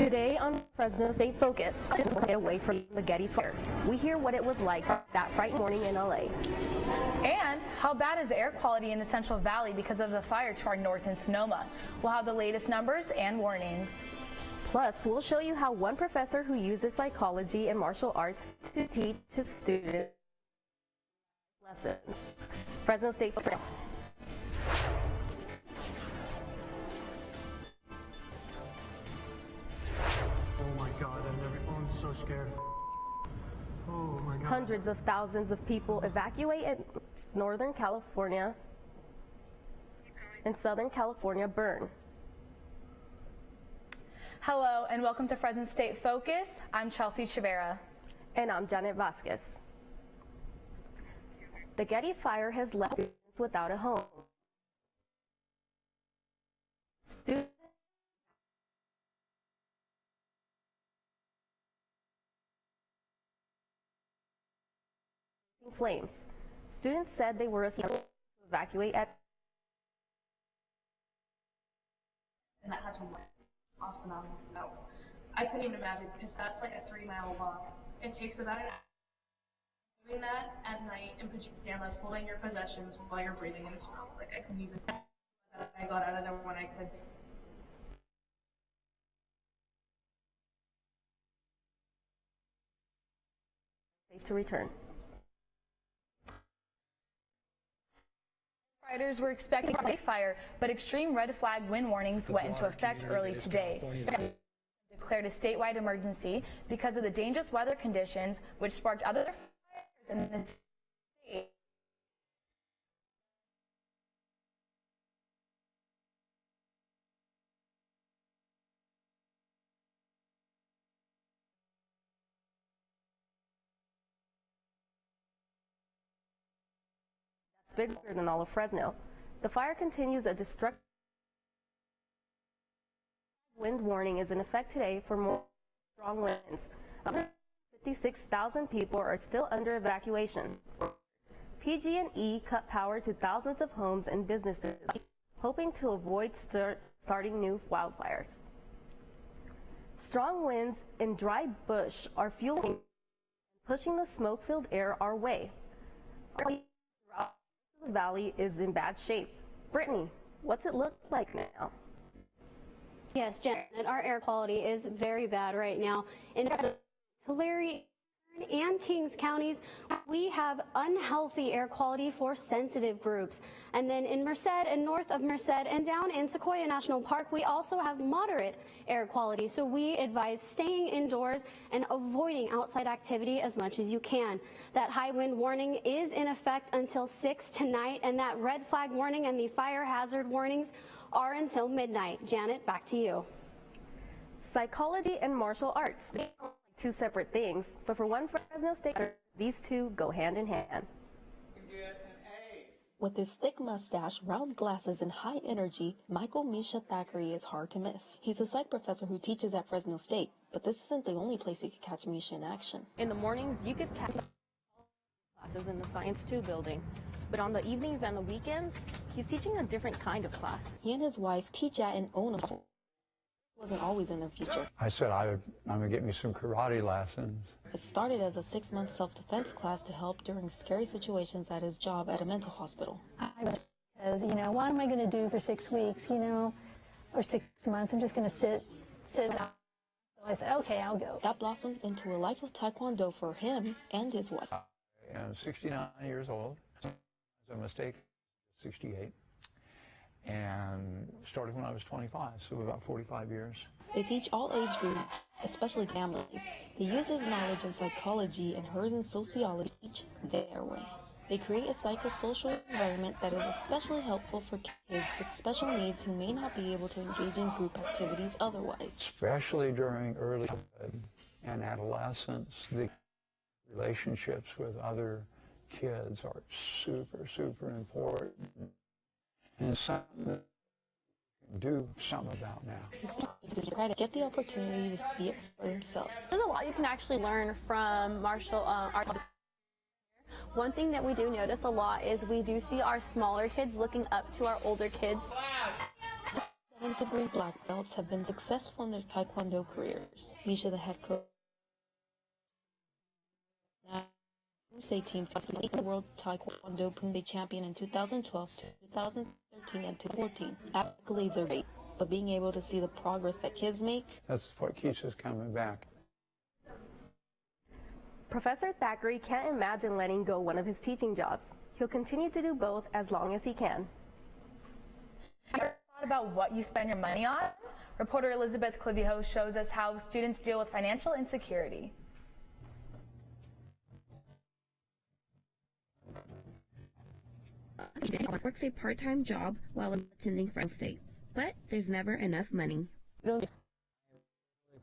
Today on Fresno State Focus, stay away from the Getty fire. We hear what it was like that frightening morning in LA. And how bad is the air quality in the Central Valley because of the fire to our north in Sonoma? We'll have the latest numbers and warnings. Plus, we'll show you how one professor who uses psychology and martial arts to teach his students lessons. Fresno State Focus. Oh my God, I'm so scared. Oh my God. Hundreds of thousands of people evacuate in Northern California and Southern California burn. Hello and welcome to Fresno State Focus. I'm Chelsea Chavera. And I'm Janet Vasquez. The Getty fire has left students without a home. Students flames. Students said they were assigned to evacuate at. And that had to walk off the mountain. No, I couldn't even imagine because that's like a 3-mile walk. It takes about an hour doing that at night in pajamas, holding your possessions while you're breathing in smoke. Like I couldn't even. I got out of there when I could. Safe to return. Firefighters were expecting a fire, but extreme red flag wind warnings went into effect early today. Declared a statewide emergency because of the dangerous weather conditions, which sparked other fires in the state. Bigger than all of Fresno. The fire continues a destructive wind warning is in effect today for more strong winds. 56,000 people are still under evacuation. PG&E cut power to thousands of homes and businesses, hoping to avoid starting new wildfires. Strong winds and dry bush are fueling and pushing the smoke-filled air our way. The valley is in bad shape. Brittany, what's it look like now? Yes, Janet, our air quality is very bad right now. In Tulare and Kings counties, we have unhealthy air quality for sensitive groups. And then in Merced and north of Merced and down in Sequoia National Park, we also have moderate air quality. So we advise staying indoors and avoiding outside activity as much as you can. That high wind warning is in effect until 6 tonight, and that red flag warning and the fire hazard warnings are until midnight. Janet, back to you. Psychology and martial arts. Two separate things, but for one Fresno State, these two go hand in hand. With his thick mustache, round glasses, and high energy, Michael Misha Thackeray is hard to miss. He's a psych professor who teaches at Fresno State, but this isn't the only place you could catch Misha in action. In the mornings, you could catch classes in the Science 2 building, but on the evenings and the weekends, he's teaching a different kind of class. He and his wife teach at and own a wasn't always in their future. I said I'm going to get me some karate lessons. It started as a 6-month self-defense class to help during scary situations at his job at a mental hospital. Because, what am I going to do for 6 weeks, or 6 months? I'm just going to sit. So I said, okay, I'll go. That blossomed into a life of Taekwondo for him and his wife. I'm 69 years old. It's a mistake, 68. And started when I was 25, so about 45 years. They teach all age groups, especially families. He uses knowledge in psychology and hers in sociology their way. They create a psychosocial environment that is especially helpful for kids with special needs who may not be able to engage in group activities otherwise. Especially during early childhood and adolescence, the relationships with other kids are super, super important. And something that you can do something about now. He's trying to get the opportunity to see it for himself. There's a lot you can actually learn from martial arts. One thing that we do notice a lot is we do see our smaller kids looking up to our older kids. Just degree black belts have been successful in their Taekwondo careers. Misha, the head coach, State team the World Taekwondo Punde champion in 2012, 2013, and 2014. Accolades are great, but being able to see the progress that kids make, that's what keeps us coming back. Professor Thackeray can't imagine letting go one of his teaching jobs. He'll continue to do both as long as he can. Have you ever thought about what you spend your money on? Reporter Elizabeth Clivio shows us how students deal with financial insecurity. Works a part-time job while attending Fresno State, but there's never enough money.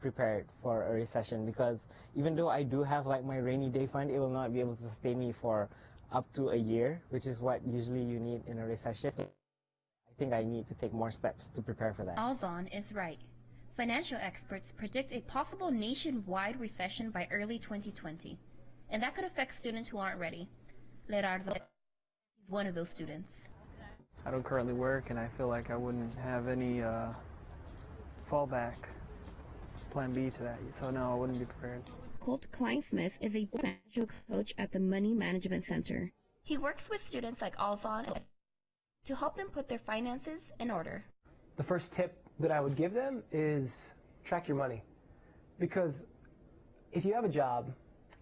Prepared for a recession, because even though I do have like my rainy day fund, it will not be able to sustain me for up to a year, which is what usually you need in a recession. I think I need to take more steps to prepare for that. Alzon is right. Financial experts predict a possible nationwide recession by early 2020, and that could affect students who aren't ready. Lerardo is one of those students. I don't currently work, and I feel like I wouldn't have any fallback plan B to that, so no, I wouldn't be prepared. Colt Kleinsmith is a financial coach at the Money Management Center. He works with students like Alzon to help them put their finances in order. The first tip that I would give them is track your money. Because if you have a job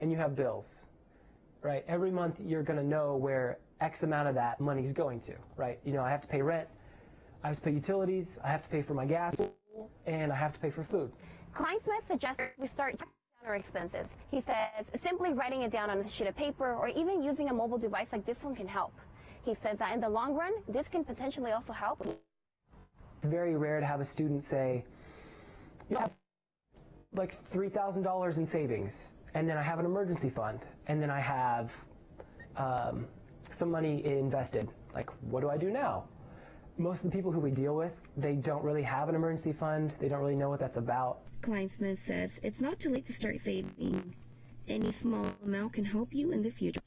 and you have bills, right, every month you're going to know where X amount of that money is going to, right? You know, I have to pay rent, I have to pay utilities, I have to pay for my gas, and I have to pay for food. Kleinsmith suggests we start down our expenses. He says simply writing it down on a sheet of paper or even using a mobile device like this one can help. He says that in the long run, this can potentially also help. It's very rare to have a student say, you have like $3,000 in savings, and then I have an emergency fund, and then I have some money invested. Like, what do I do now? Most of the people who we deal with, they don't really have an emergency fund. They don't really know what that's about. Kleinsmith says it's not too late to start saving. Any small amount can help you in the future.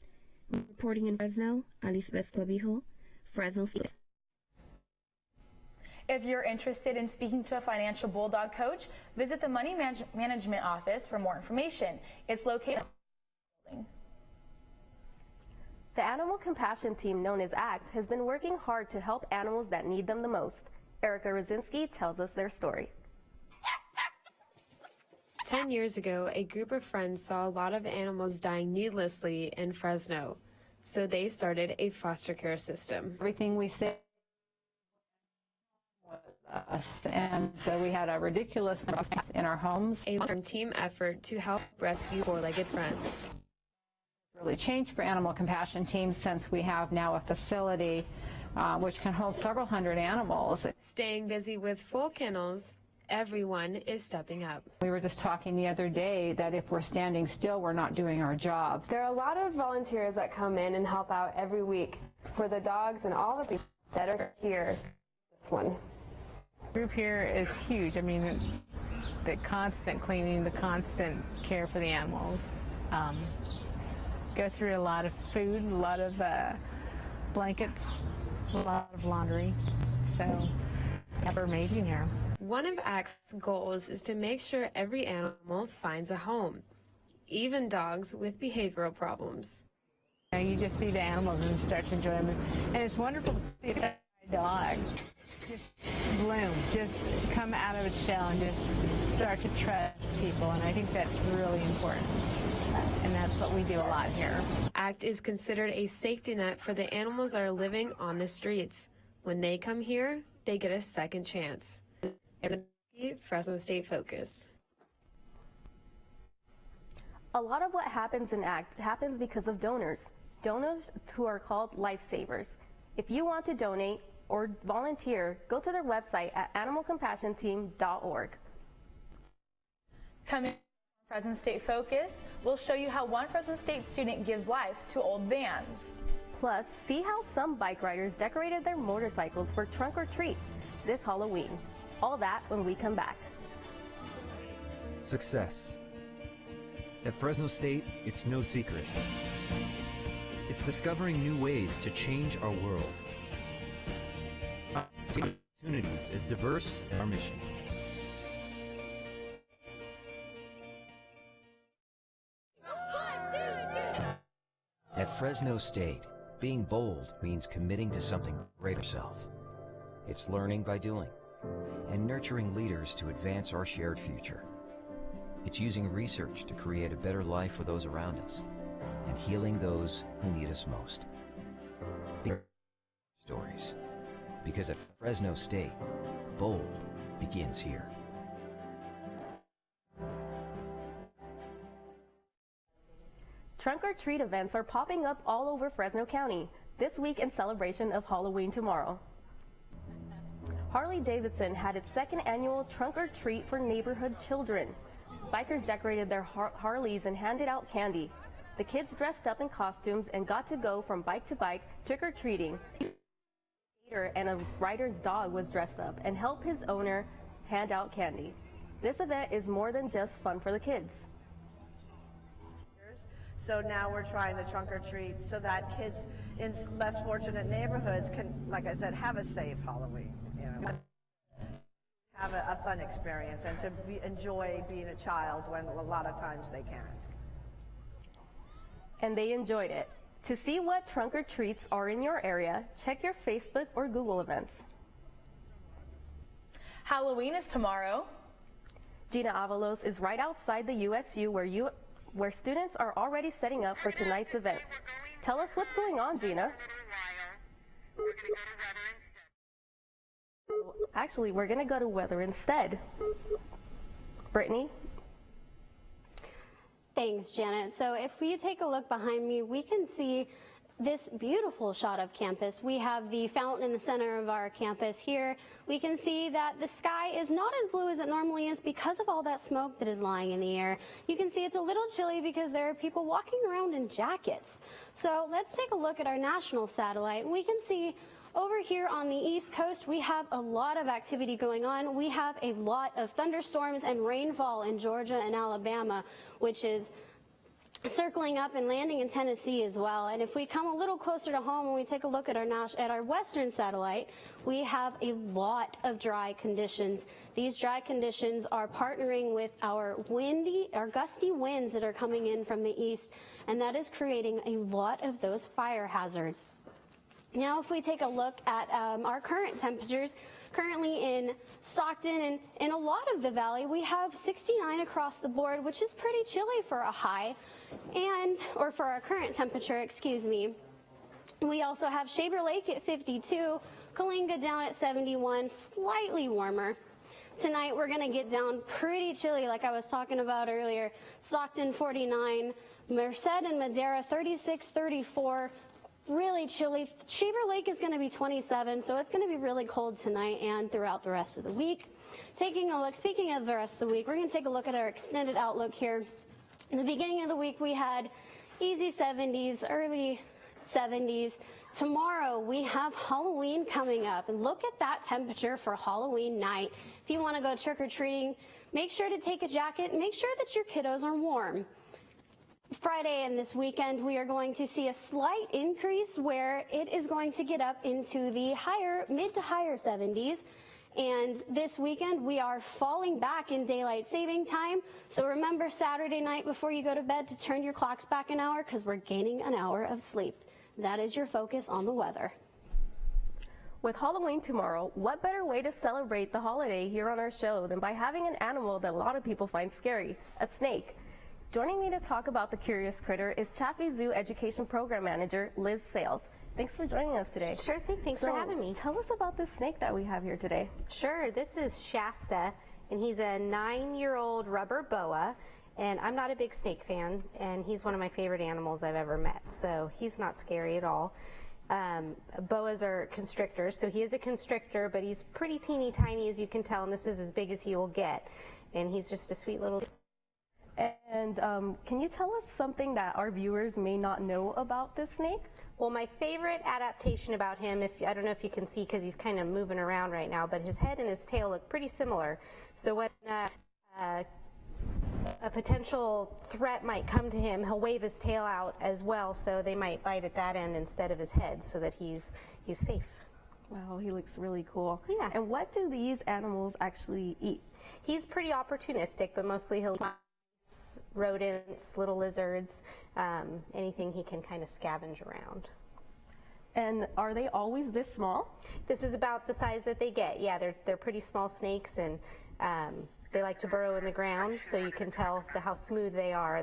Reporting in Fresno, Elizabeth Clavijo, Fresno State. If you're interested in speaking to a financial bulldog coach, visit the Money Management Office for more information. It's located in the building. The Animal Compassion Team, known as ACT, has been working hard to help animals that need them the most. Erica Rosinski tells us their story. 10 years ago, a group of friends saw a lot of animals dying needlessly in Fresno, so they started a foster care system. Everything we said was us, and so we had a ridiculous number of cats in our homes. A long-term team effort to help rescue four-legged friends. Really changed for Animal Compassion Team since we have now a facility which can hold several hundred animals. Staying busy with full kennels, everyone is stepping up. We were just talking the other day that if we're standing still, we're not doing our jobs. There are a lot of volunteers that come in and help out every week for the dogs and all the people that are here. This one. The group here is huge. I mean, the constant cleaning, the constant care for the animals. Go through a lot of food, a lot of blankets, a lot of laundry. So, they're amazing here. One of ACT's goals is to make sure every animal finds a home, even dogs with behavioral problems. You just see the animals and start to enjoy them. And it's wonderful to see a dog just bloom, just come out of its shell and just start to trust people. And I think that's really important. And that's what we do a lot here. ACT is considered a safety net for the animals that are living on the streets. When they come here, they get a second chance. Fresno State Focus. A lot of what happens in ACT happens because of donors. Donors who are called lifesavers. If you want to donate or volunteer, go to their website at animalcompassionteam.org. Coming Fresno State Focus, we'll show you how one Fresno State student gives life to old vans. Plus, see how some bike riders decorated their motorcycles for trunk or treat this Halloween. All that when we come back. Success. At Fresno State, it's no secret. It's discovering new ways to change our world. Opportunities as diverse as our mission. At Fresno State, being bold means committing to something greater self. It's learning by doing and nurturing leaders to advance our shared future. It's using research to create a better life for those around us and healing those who need us most. Stories. Because at Fresno State, bold begins here. Trunk or treat events are popping up all over Fresno County this week in celebration of Halloween tomorrow. Harley-Davidson had its second annual Trunk or Treat for neighborhood children. Bikers decorated their Harleys and handed out candy. The kids dressed up in costumes and got to go from bike to bike trick-or-treating. And a rider's dog was dressed up and helped his owner hand out candy. This event is more than just fun for the kids. So now we're trying the trunk or treat so that kids in less fortunate neighborhoods can, like I said, have a safe Halloween. You know, have a fun experience and to enjoy being a child when a lot of times they can't. And they enjoyed it. To see what trunk or treats are in your area, check your Facebook or Google events. Halloween is tomorrow. Gina Avalos is right outside the USU where students are already setting up for tonight's event. Tell us what's going on, Gina. Actually, we're going to go to weather instead. Brittany? Thanks, Janet. So if we take a look behind me, we can see this beautiful shot of campus. We have the fountain in the center of our campus here. We can see that the sky is not as blue as it normally is because of all that smoke that is lying in the air. You can see it's a little chilly because there are people walking around in jackets. So let's take a look at our national satellite, and we can see over here on the East Coast, we have a lot of activity going on. We have a lot of thunderstorms and rainfall in Georgia and Alabama, which is circling up and landing in Tennessee as well. And if we come a little closer to home and we take a look at our western satellite, we have a lot of dry conditions. These dry conditions are partnering with our gusty winds that are coming in from the east, and that is creating a lot of those fire hazards. Now, if we take a look at our current temperatures, currently in Stockton and in a lot of the valley, we have 69 across the board, which is pretty chilly for a high, or for our current temperature, excuse me. We also have Shaver Lake at 52, Kalinga down at 71, slightly warmer. Tonight, we're going to get down pretty chilly, like I was talking about earlier. Stockton 49, Merced and Madera 36, 34. Really chilly. Shaver Lake is going to be 27, so it's going to be really cold tonight and throughout the rest of the week. Taking a look, speaking of the rest of the week, we're going to take a look at our extended outlook here. In the beginning of the week, we had easy 70s, early 70s. Tomorrow, we have Halloween coming up, and look at that temperature for Halloween night. If you want to go trick-or-treating, make sure to take a jacket, make sure that your kiddos are warm. Friday and this weekend, we are going to see a slight increase where it is going to get up into the mid to higher 70s. And this weekend, we are falling back in daylight saving time. So remember Saturday night before you go to bed to turn your clocks back an hour because we're gaining an hour of sleep. That is your focus on the weather. With Halloween tomorrow, what better way to celebrate the holiday here on our show than by having an animal that a lot of people find scary, a snake. Joining me to talk about the curious critter is Chaffee Zoo Education Program Manager Liz Sales. Thanks for joining us today. Sure thing. Thanks for having me. Tell us about this snake that we have here today. Sure. This is Shasta, and he's a 9-year-old rubber boa. And I'm not a big snake fan, and he's one of my favorite animals I've ever met. So he's not scary at all. Boas are constrictors, so he is a constrictor, but he's pretty teeny tiny, as you can tell, and this is as big as he will get. And he's just a sweet little... And can you tell us something that our viewers may not know about this snake? Well, my favorite adaptation about him, I don't know if you can see because he's kind of moving around right now, but his head and his tail look pretty similar. So when a potential threat might come to him, he'll wave his tail out as well, so they might bite at that end instead of his head so that he's safe. Wow, he looks really cool. Yeah. And what do these animals actually eat? He's pretty opportunistic, but mostly he'll eat rodents, little lizards, anything he can kind of scavenge around. And are they always this small? This is about the size that they get. Yeah, they're pretty small snakes, and they like to burrow in the ground, so you can tell how smooth they are.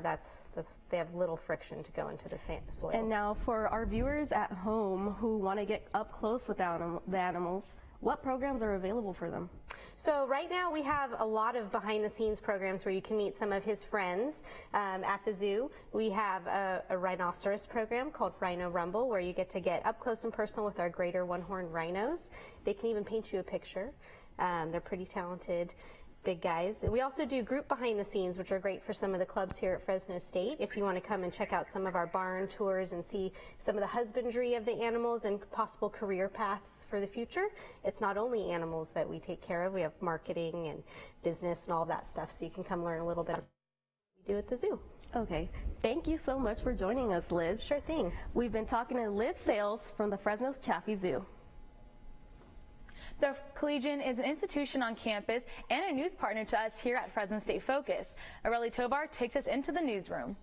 They have little friction to go into the soil. And now for our viewers at home who want to get up close with the animals, what programs are available for them? So right now we have a lot of behind-the-scenes programs where you can meet some of his friends at the zoo. We have a rhinoceros program called Rhino Rumble, where you get to get up close and personal with our greater one-horned rhinos. They can even paint you a picture. They're pretty talented big guys. We also do group behind the scenes, which are great for some of the clubs here at Fresno State. If you want to come and check out some of our barn tours and see some of the husbandry of the animals and possible career paths for the future, it's not only animals that we take care of. We have marketing and business and all of that stuff, so you can come learn a little bit about what we do at the zoo. Okay. Thank you so much for joining us, Liz. Sure thing. We've been talking to Liz Sales from the Fresno Chaffee Zoo. The Collegian is an institution on campus and a news partner to us here at Fresno State Focus. Areli Tovar takes us into the newsroom.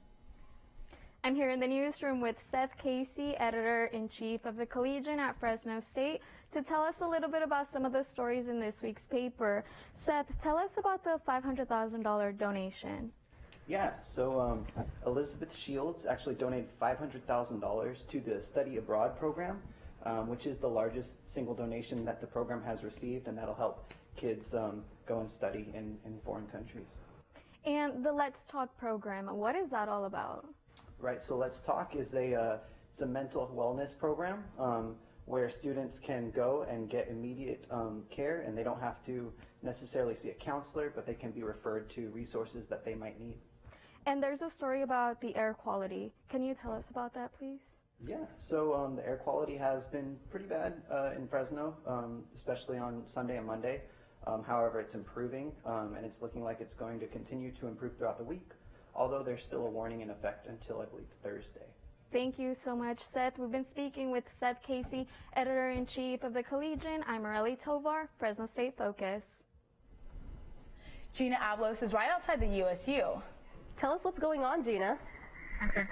I'm here in the newsroom with Seth Casey, editor-in-chief of the Collegian at Fresno State, to tell us a little bit about some of the stories in this week's paper. Seth, tell us about the $500,000 donation. Yeah, so Elizabeth Shields actually donated $500,000 to the Study Abroad program, which is the largest single donation that the program has received, and that'll help kids go and study in foreign countries. And the Let's Talk program, what is that all about? Right, so Let's Talk is it's a mental wellness program where students can go and get immediate care, and they don't have to necessarily see a counselor, but they can be referred to resources that they might need. And there's a story about the air quality. Can you tell us about that, please? Yeah, so the air quality has been pretty bad in Fresno, especially on Sunday and Monday. However, it's improving, and it's looking like it's going to continue to improve throughout the week, although there's still a warning in effect until, I believe, Thursday. Thank you so much, Seth. We've been speaking with Seth Casey, editor-in-chief of the Collegian. I'm Areli Tovar, Fresno State Focus. Gina Avalos is right outside the USU. Tell us what's going on, Gina. Okay.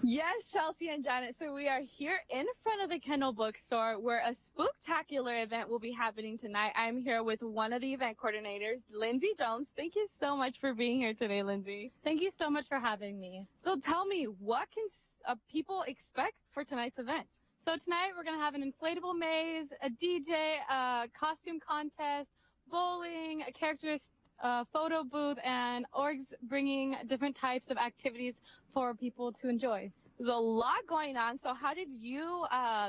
Yes, Chelsea and Janet. So we are here in front of the Kendall Bookstore where a spooktacular event will be happening tonight. I'm here with one of the event coordinators, Lindsay Jones. Thank you so much for being here today, Lindsay. Thank you so much for having me. So tell me, what can people expect for tonight's event? So tonight we're going to have an inflatable maze, a DJ, a costume contest, bowling, a characterist photo booth, and orgs bringing different types of activities for people to enjoy. There's a lot going on, so how did you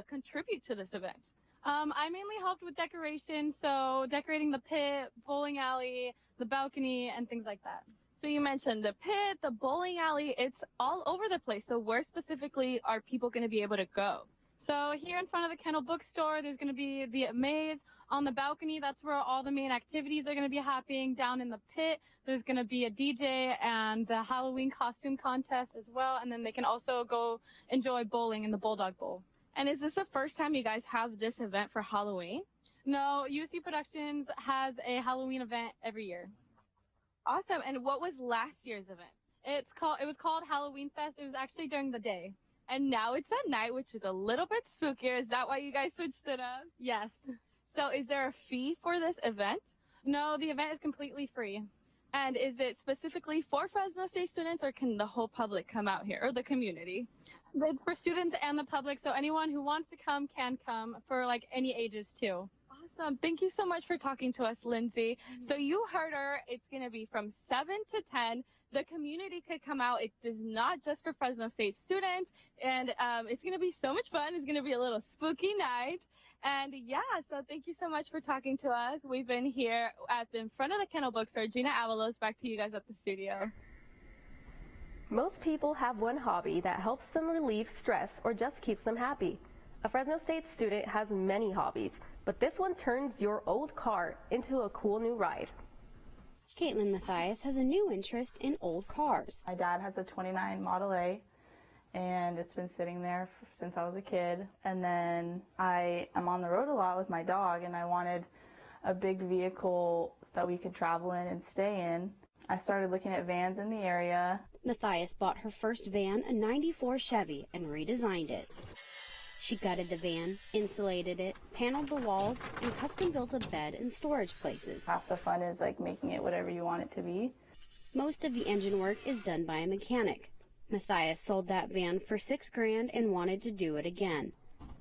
contribute to this event? I mainly helped with decoration, so decorating the pit, bowling alley, the balcony, and things like that. So you mentioned the pit, the bowling alley, it's all over the place. So where specifically are people going to be able to go? So here in front of the Kendall Bookstore, there's going to be the maze. On the balcony, that's where all the main activities are going to be happening. Down in the pit, there's going to be a DJ and the Halloween costume contest as well. And then they can also go enjoy bowling in the Bulldog Bowl. And is this the first time you guys have this event for Halloween? No, UC Productions has a Halloween event every year. Awesome. And what was last year's event? It was called Halloween Fest. It was actually during the day. And now it's at night, which is a little bit spookier. Is that why you guys switched it up? Yes. So is there a fee for this event? No, the event is completely free. And is it specifically for Fresno State students, or can the whole public come out here, or the community? It's for students and the public, so anyone who wants to come can come, for like any ages too. Awesome. Thank you so much for talking to us, Lindsay. So you heard her. It's going to be from 7 to 10. The community could come out. It is not just for Fresno State students. And it's going to be so much fun. It's going to be a little spooky night. And yeah, so thank you so much for talking to us. We've been here in front of the Kendall Bookstore. Gina Avalos, back to you guys at the studio. Most people have one hobby that helps them relieve stress or just keeps them happy. A Fresno State student has many hobbies, but this one turns your old car into a cool new ride. Caitlin Mathias has a new interest in old cars. My dad has a 29 Model A, and it's been sitting there since I was a kid. And then I am on the road a lot with my dog, and I wanted a big vehicle that we could travel in and stay in. I started looking at vans in the area. Matthias bought her first van, a '94 Chevy, and redesigned it. She gutted the van, insulated it, paneled the walls, and custom built a bed and storage places. Half the fun is like making it whatever you want it to be. Most of the engine work is done by a mechanic. Matthias sold that van for $6,000 and wanted to do it again.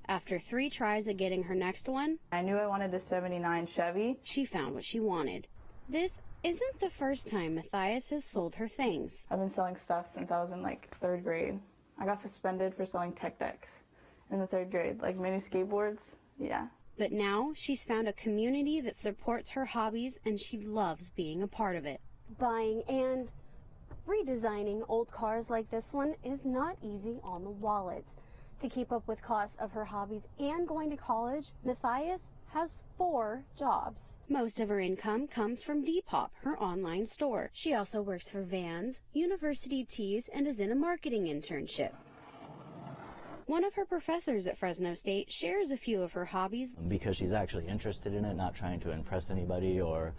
After 3 tries at getting her next one, I knew I wanted a '79 Chevy. She found what she wanted. This isn't the first time Matthias has sold her things. I've been selling stuff since I was in like 3rd grade. I got suspended for selling tech decks in the 3rd grade, like mini skateboards. Yeah. But now she's found a community that supports her hobbies, and she loves being a part of it. Buying and redesigning old cars like this one is not easy on the wallet. To keep up with costs of her hobbies and going to college, Matthias has 4 jobs. Most of her income comes from Depop, her online store. She also works for Vans, University Tees, and is in a marketing internship. One of her professors at Fresno State shares a few of her hobbies. Because she's actually interested in it, not trying to impress anybody or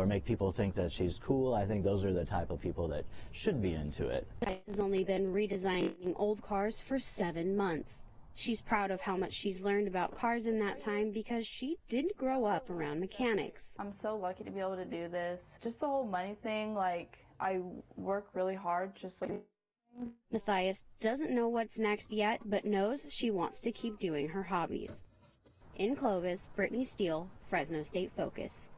make people think that she's cool. I think those are the type of people that should be into it. Has only been redesigning old cars for 7 months. She's proud of how much she's learned about cars in that time because she didn't grow up around mechanics. I'm so lucky to be able to do this. Just the whole money thing, like I work really hard just like. Matthias doesn't know what's next yet, but knows she wants to keep doing her hobbies. In Clovis, Brittany Steele, Fresno State Focus.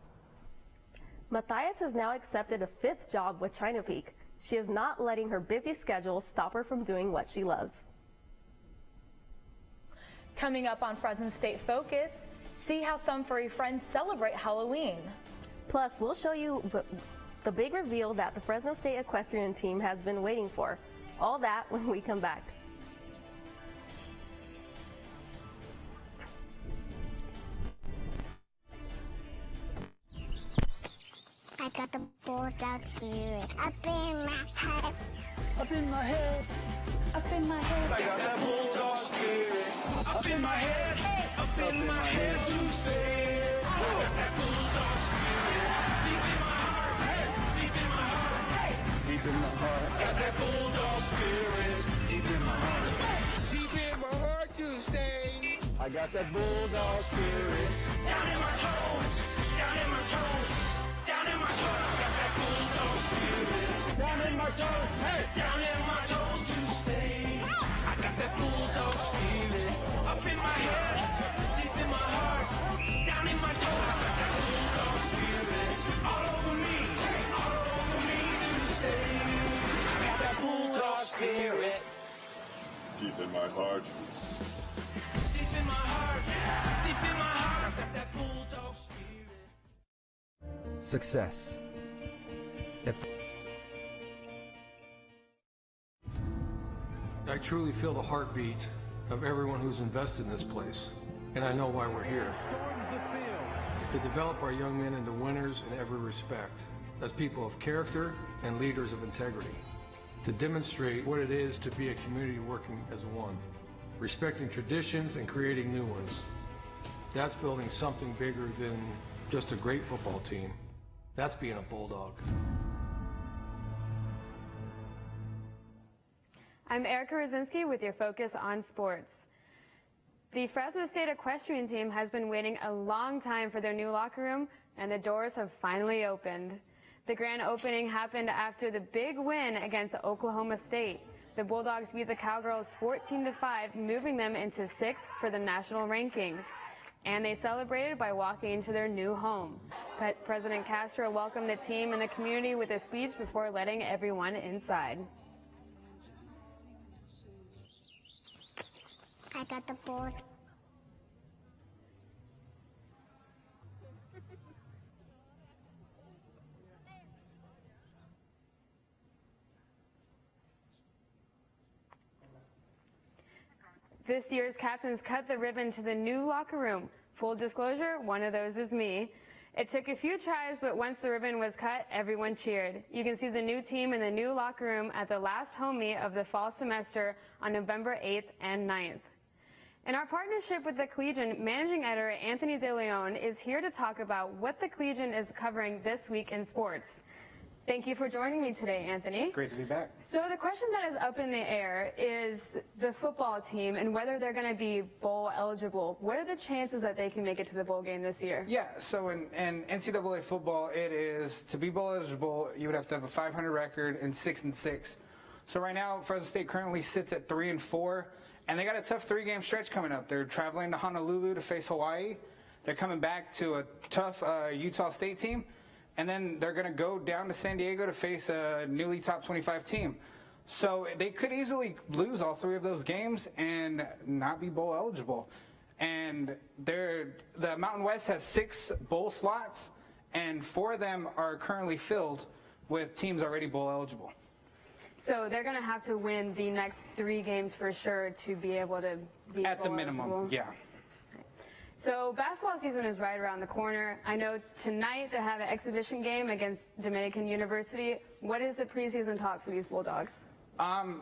Matthias has now accepted a 5th job with China Peak. She is not letting her busy schedule stop her from doing what she loves. Coming up on Fresno State Focus, see how some furry friends celebrate Halloween. Plus, we'll show you the big reveal that the Fresno State equestrian team has been waiting for. All that when we come back. I got the bulldog spirit up in my head. Up in my head. Up in my head. I got that bulldog spirit up in my head. Up in my head to say. I got that bulldog spirit deep in my heart. Deep in my heart. Deep in my heart. Got that bulldog spirit deep in my heart. Deep in my heart to stay. I got that bulldog spirit down in my toes. Down in my toes. Down in my toes. I got that bulldog spirit down in my toes. Hey, down in my toes to stay. I got that bulldog spirit up in my head, deep in my heart, down in my toes. I got that bulldog spirit all over me to stay. I got that bulldog spirit deep in my heart. Deep in my heart, deep in my heart. I got that bulldog spirit. Success. I truly feel the heartbeat of everyone who's invested in this place, and I know why we're here. To develop our young men into winners in every respect, as people of character and leaders of integrity. To demonstrate what it is to be a community working as one, respecting traditions and creating new ones. That's building something bigger than just a great football team. That's being a bulldog. I'm Erica Rosinski with your Focus on Sports. The Fresno State equestrian team has been waiting a long time for their new locker room, and the doors have finally opened. The grand opening happened after the big win against Oklahoma State. The Bulldogs beat the Cowgirls 14-5, moving them into 6th for the national rankings. And they celebrated by walking into their new home. President Castro welcomed the team and the community with a speech before letting everyone inside. I got the board. This year's captains cut the ribbon to the new locker room. Full disclosure, one of those is me. It took a few tries, but once the ribbon was cut, everyone cheered. You can see the new team in the new locker room at the last home meet of the fall semester on November 8th and 9th. In our partnership with the Collegian, Managing Editor Anthony De Leon is here to talk about what the Collegian is covering this week in sports. Thank you for joining me today, Anthony. It's great to be back. So the question that is up in the air is the football team and whether they're going to be bowl eligible. What are the chances that they can make it to the bowl game this year? Yeah, so in NCAA football, it is to be bowl eligible, you would have to have a 500 record and 6-6. So right now, Fresno State currently sits at 3-4, and they got a tough 3-game stretch coming up. They're traveling to Honolulu to face Hawaii. They're coming back to a tough Utah State team. And then they're going to go down to San Diego to face a newly top 25 team. So they could easily lose all 3 of those games and not be bowl eligible. And the Mountain West has 6 bowl slots, and 4 of them are currently filled with teams already bowl eligible. So they're going to have to win the next 3 games for sure to be able to be at the minimum, eligible. yeah. So basketball season is right around the corner. I know tonight they have an exhibition game against Dominican University. What is the preseason talk for these Bulldogs?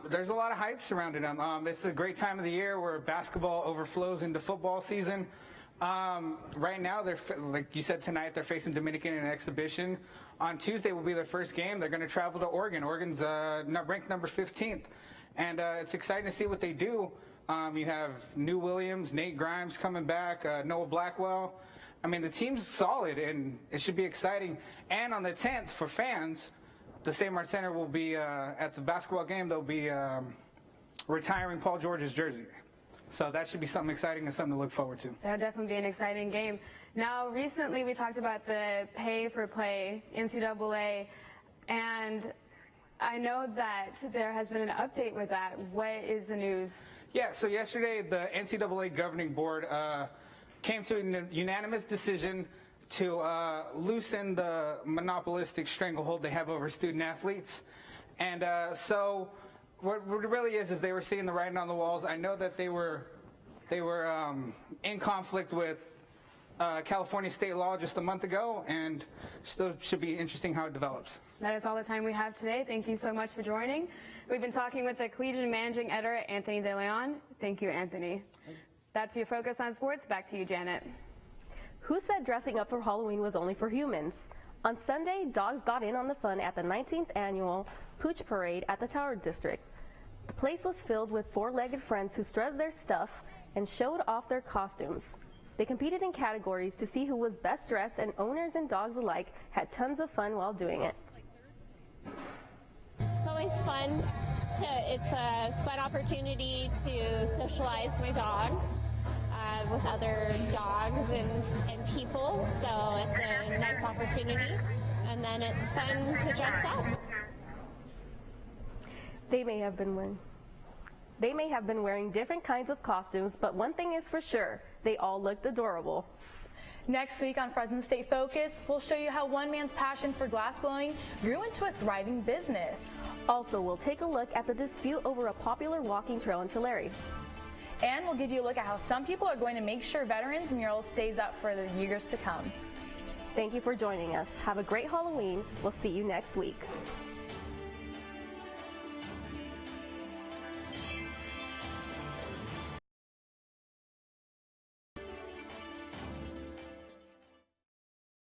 There's a lot of hype surrounding them. It's a great time of the year where basketball overflows into football season. Right now, like you said tonight, they're facing Dominican in an exhibition. On Tuesday will be their first game. They're going to travel to Oregon. Oregon's ranked number 15th. And it's exciting to see what they do. You have New Williams, Nate Grimes coming back, Noah Blackwell. I mean, the team's solid, and it should be exciting. And on the 10th, for fans, the St. Mart Center will be, at the basketball game, they'll be retiring Paul George's jersey. So that should be something exciting and something to look forward to. That'll definitely be an exciting game. Now, recently we talked about the pay-for-play NCAA, and I know that there has been an update with that. What is the news? Yeah, so yesterday the NCAA governing board came to a unanimous decision to loosen the monopolistic stranglehold they have over student athletes. And so what it really is they were seeing the writing on the walls. I know that they were in conflict with California state law just a month ago, and still should be interesting how it develops. That is all the time we have today. Thank you so much for joining. We've been talking with the Collegian Managing Editor, Anthony De Leon. Thank you, Anthony. That's your focus on sports. Back to you, Janet. Who said dressing up for Halloween was only for humans? On Sunday, dogs got in on the fun at the 19th annual Pooch Parade at the Tower District. The place was filled with 4-legged friends who strutted their stuff and showed off their costumes. They competed in categories to see who was best dressed, and owners and dogs alike had tons of fun while doing it. It's always fun. It's a fun opportunity to socialize my dogs with other dogs and people, so it's a nice opportunity, and then it's fun to dress up. They may have been wearing different kinds of costumes, but one thing is for sure, they all looked adorable. Next week on Fresno State Focus, we'll show you how one man's passion for glassblowing grew into a thriving business. Also, we'll take a look at the dispute over a popular walking trail in Tulare. And we'll give you a look at how some people are going to make sure Veterans Mural stays up for the years to come. Thank you for joining us. Have a great Halloween. We'll see you next week.